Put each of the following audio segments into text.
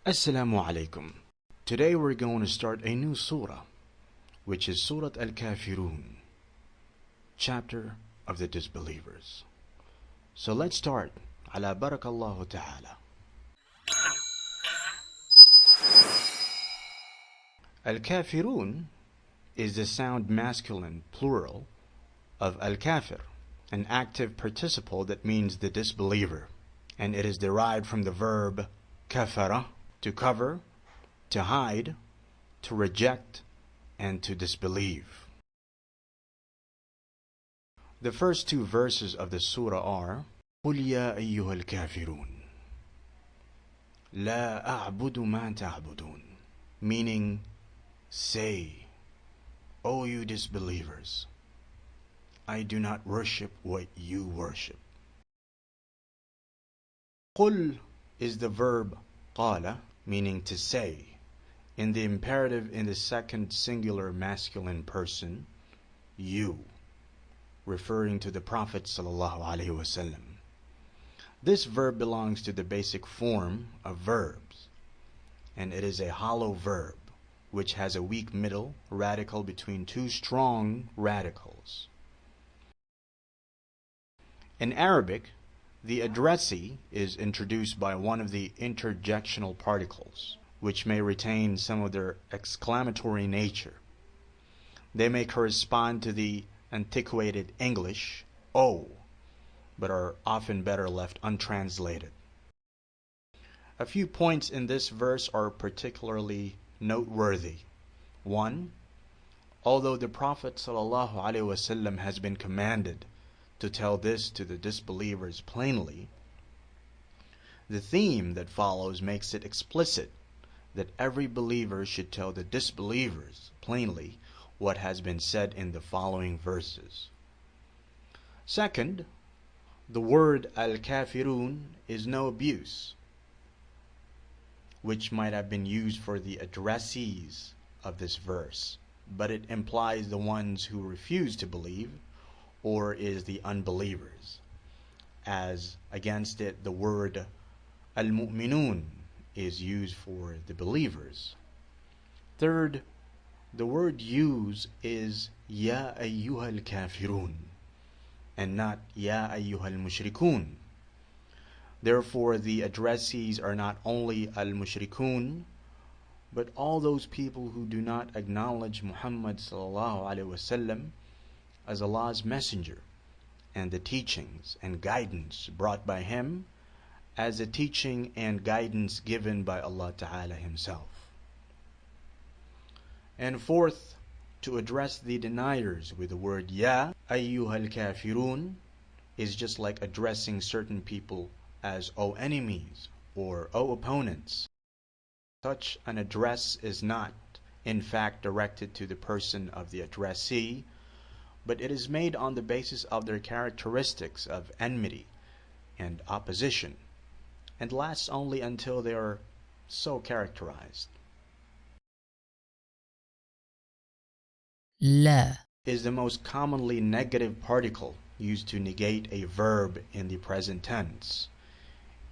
Assalamu alaikum. Today we're going to start a new surah, which is Surah Al-Kafiroun, chapter of the disbelievers. So let's start. Ala barakallahu ta'ala. Al-Kafirun is the sound masculine plural of Al-Kafir, an active participle that means the disbeliever, and it is derived from the verb kafara, to cover, to hide, to reject, and to disbelieve. The first two verses of the surah are قُلْ يَا أَيُّهَا الْكَافِرُونَ لَا أَعْبُدُ مَا تَعْبُدُونَ, meaning, say, O you disbelievers, I do not worship what you worship. قُلْ is the verb قَالَ, meaning to say, in the imperative in the second singular masculine person, you, referring to the Prophet ﷺ. This verb belongs to the basic form of verbs, and it is a hollow verb which has a weak middle radical between two strong radicals. In Arabic, the addressee is introduced by one of the interjectional particles, which may retain some of their exclamatory nature. They may correspond to the antiquated English O, but are often better left untranslated. A few points in this verse are particularly noteworthy. 1. Although the Prophet ﷺ has been commanded to tell this to the disbelievers plainly, the theme that follows makes it explicit that every believer should tell the disbelievers plainly what has been said in the following verses. Second, the word Al-Kafirun is no abuse, which might have been used for the addressees of this verse, but it implies the ones who refuse to believe, or is the unbelievers. As against it, the word Al-Mu'minun is used for the believers. Third, the word used is Ya ayyuhal kafirun and not Ya ayyuhal mushrikun. Therefore, the addressees are not only al-mushrikun, but all those people who do not acknowledge Muhammad sallallahu alaihi wasallam as Allah's messenger, and the teachings and guidance brought by him as a teaching and guidance given by Allah Ta'ala himself. And fourth, to address the deniers with the word Ya ayyuhal kafirun is just like addressing certain people as O enemies or O opponents. Such an address is not, in fact, directed to the person of the addressee, but it is made on the basis of their characteristics of enmity and opposition, and lasts only until they are so characterized. La is the most commonly negative particle used to negate a verb in the present tense.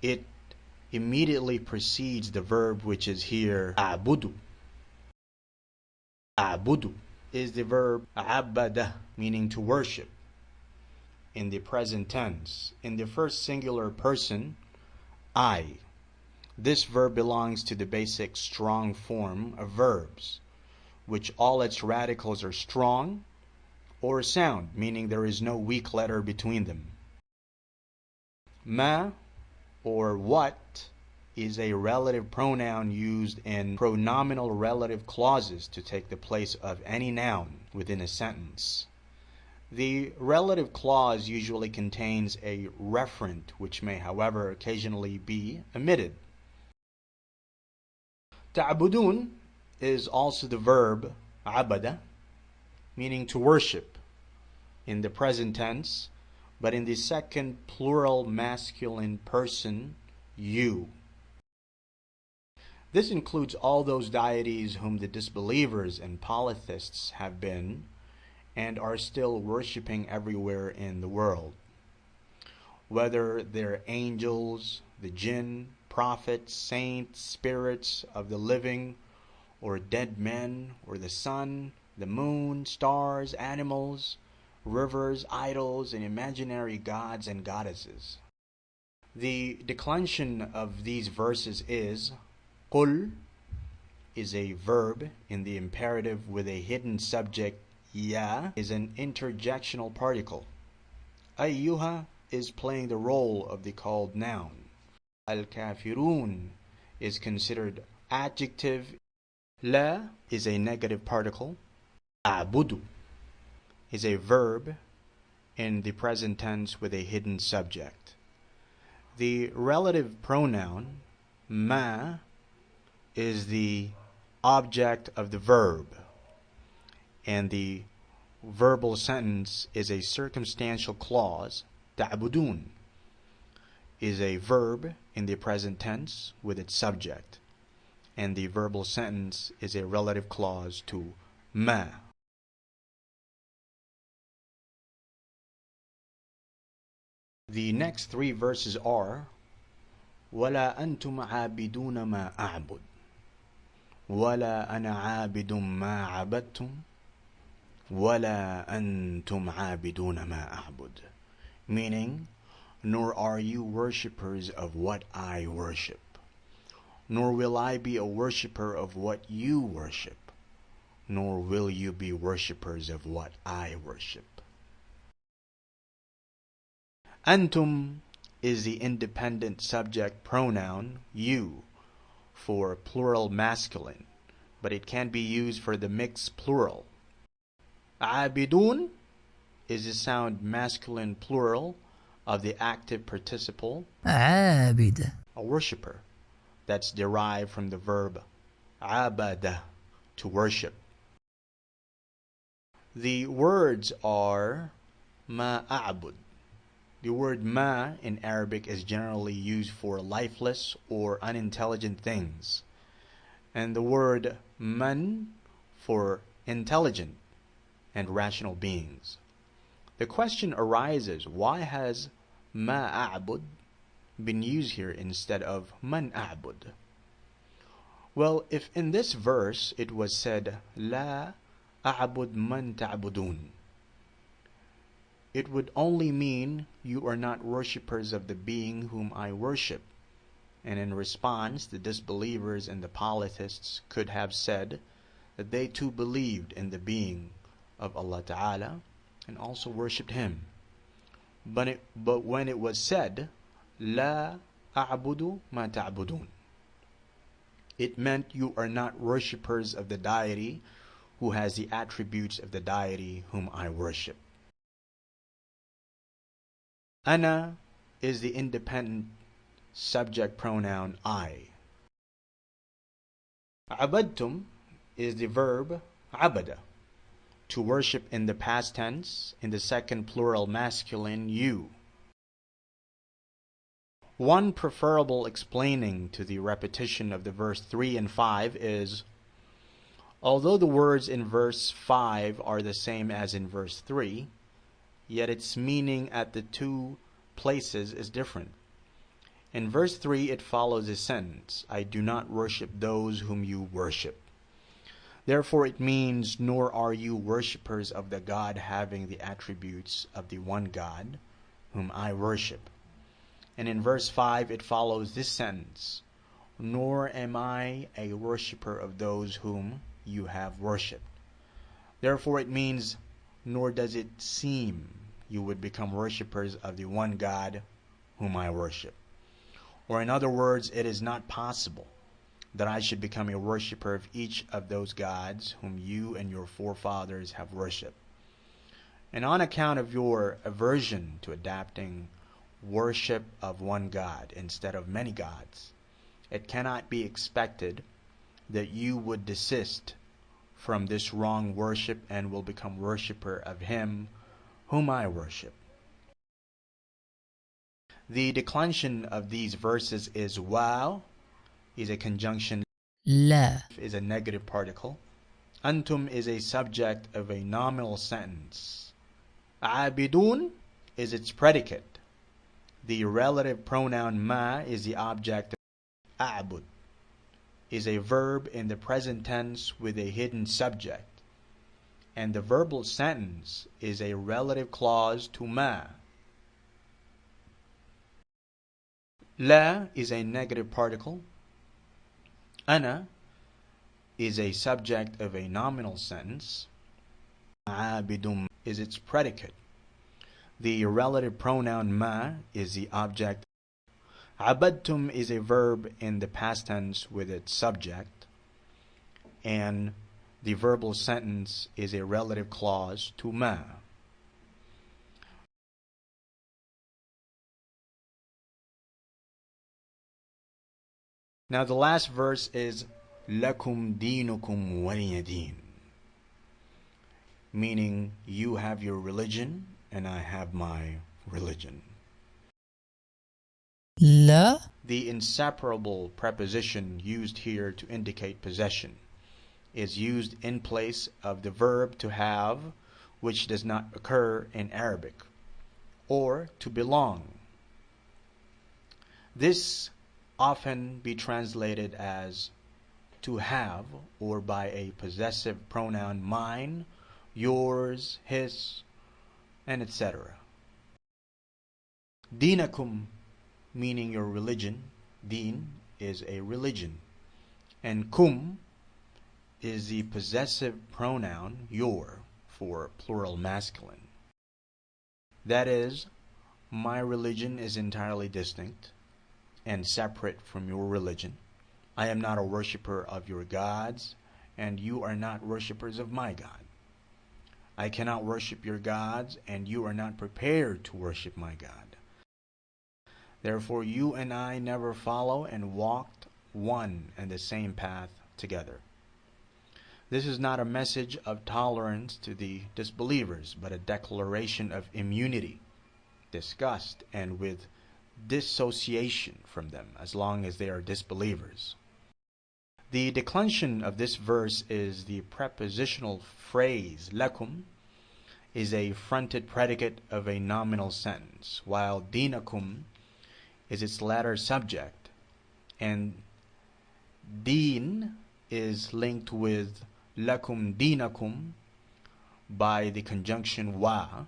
It immediately precedes the verb which is here a'budu. A'budu is the verb abada, meaning to worship, in the present tense. In the first singular person, I. This verb belongs to the basic strong form of verbs, which all its radicals are strong or sound, meaning there is no weak letter between them. Ma, or what, is a relative pronoun used in pronominal relative clauses to take the place of any noun within a sentence. The relative clause usually contains a referent, which may, however, occasionally be omitted. Ta'budun is also the verb abada, meaning to worship, in the present tense, but in the second plural masculine person, you. This includes all those deities whom the disbelievers and polytheists have been and are still worshipping everywhere in the world, whether they're angels, the jinn, prophets, saints, spirits of the living or dead men, or the sun, the moon, stars, animals, rivers, idols, and imaginary gods and goddesses. The declension of these verses is قُل is a verb in the imperative with a hidden subject. Ya is an interjectional particle. Ayyuha is playing the role of the called noun. Al-Kafiroun is considered adjective. La is a negative particle. A'budu is a verb in the present tense with a hidden subject. The relative pronoun ma is the object of the verb, and the verbal sentence is a circumstantial clause. Ta'budun is a verb in the present tense with its subject, and the verbal sentence is a relative clause to ma. The next three verses are وَلَا أَنْتُمْ عَابِدُونَ مَا أَعْبُدُ وَلَا أَنَا عَابِدٌ مَا عَبَدْتُمْ وَلَا أَنْتُمْ عَابِدُونَ مَا أَعْبُدُ, meaning, nor are you worshippers of what I worship, nor will I be a worshipper of what you worship, nor will you be worshippers of what I worship. Antum is the independent subject pronoun you for plural masculine, but it can be used for the mixed plural. Abidun is the sound masculine plural of the active participle عابد, a worshipper, that's derived from the verb abada, to worship. The words are ma a'bud. The word ma in Arabic is generally used for lifeless or unintelligent things, and the word man for intelligent and rational beings. The question arises, why has ma a'bud been used here instead of man a'bud? Well, if in this verse it was said la a'bud man ta'budun, it would only mean you are not worshippers of the being whom I worship. And in response, the disbelievers and the polytheists could have said that they too believed in the being of Allah Ta'ala and also worshipped Him. But when it was said, La a'budu ma ta'budun, it meant you are not worshippers of the deity who has the attributes of the deity whom I worship. Ana is the independent subject pronoun I. Abadtum is the verb abada, to worship in the past tense, in the second plural masculine you. One preferable explaining to the repetition of the verse 3 and 5 is, although the words in verse 5 are the same as in verse 3, yet its meaning at the two places is different. In verse 3 it follows a sentence, I do not worship those whom you worship. Therefore it means, nor are you worshippers of the God having the attributes of the one God whom I worship. And in verse 5 it follows this sentence, nor am I a worshipper of those whom you have worshipped. Therefore it means, nor does it seem you would become worshippers of the one God whom I worship. Or in other words, it is not possible that I should become a worshipper of each of those gods whom you and your forefathers have worshipped. And on account of your aversion to adapting worship of one God instead of many gods, it cannot be expected that you would desist from this wrong worship and will become worshipper of Him whom I worship. The declension of these verses is wow is a conjunction, لا, is a negative particle, antum is a subject of a nominal sentence, abidun is its predicate, the relative pronoun ma is the object a'bud, is a verb in the present tense with a hidden subject, and the verbal sentence is a relative clause to ma. La is a negative particle. Ana is a subject of a nominal sentence. Abidum is its predicate. The relative pronoun ma is the object. Abadtum is a verb in the past tense with its subject, and the verbal sentence is a relative clause to ma. Now the last verse is Lakum dinukum waliyadin, meaning you have your religion and I have my religion. لا The inseparable preposition used here to indicate possession is used in place of the verb to have, which does not occur in Arabic, or to belong. This often be translated as to have, or by a possessive pronoun mine, yours, his, and etc. Dinakum, meaning your religion. Deen is a religion, and kum is the possessive pronoun your for plural masculine. That is, my religion is entirely distinct and separate from your religion. I am not a worshipper of your gods, and you are not worshippers of my God. I cannot worship your gods, and you are not prepared to worship my God. Therefore you and I never follow and walked one and the same path together. This is not a message of tolerance to the disbelievers, but a declaration of immunity, disgust, and with dissociation from them as long as they are disbelievers. The declension of this verse is the prepositional phrase lakum is a fronted predicate of a nominal sentence, while dinakum is its latter subject, and deen is linked with lakum dinakum by the conjunction wa,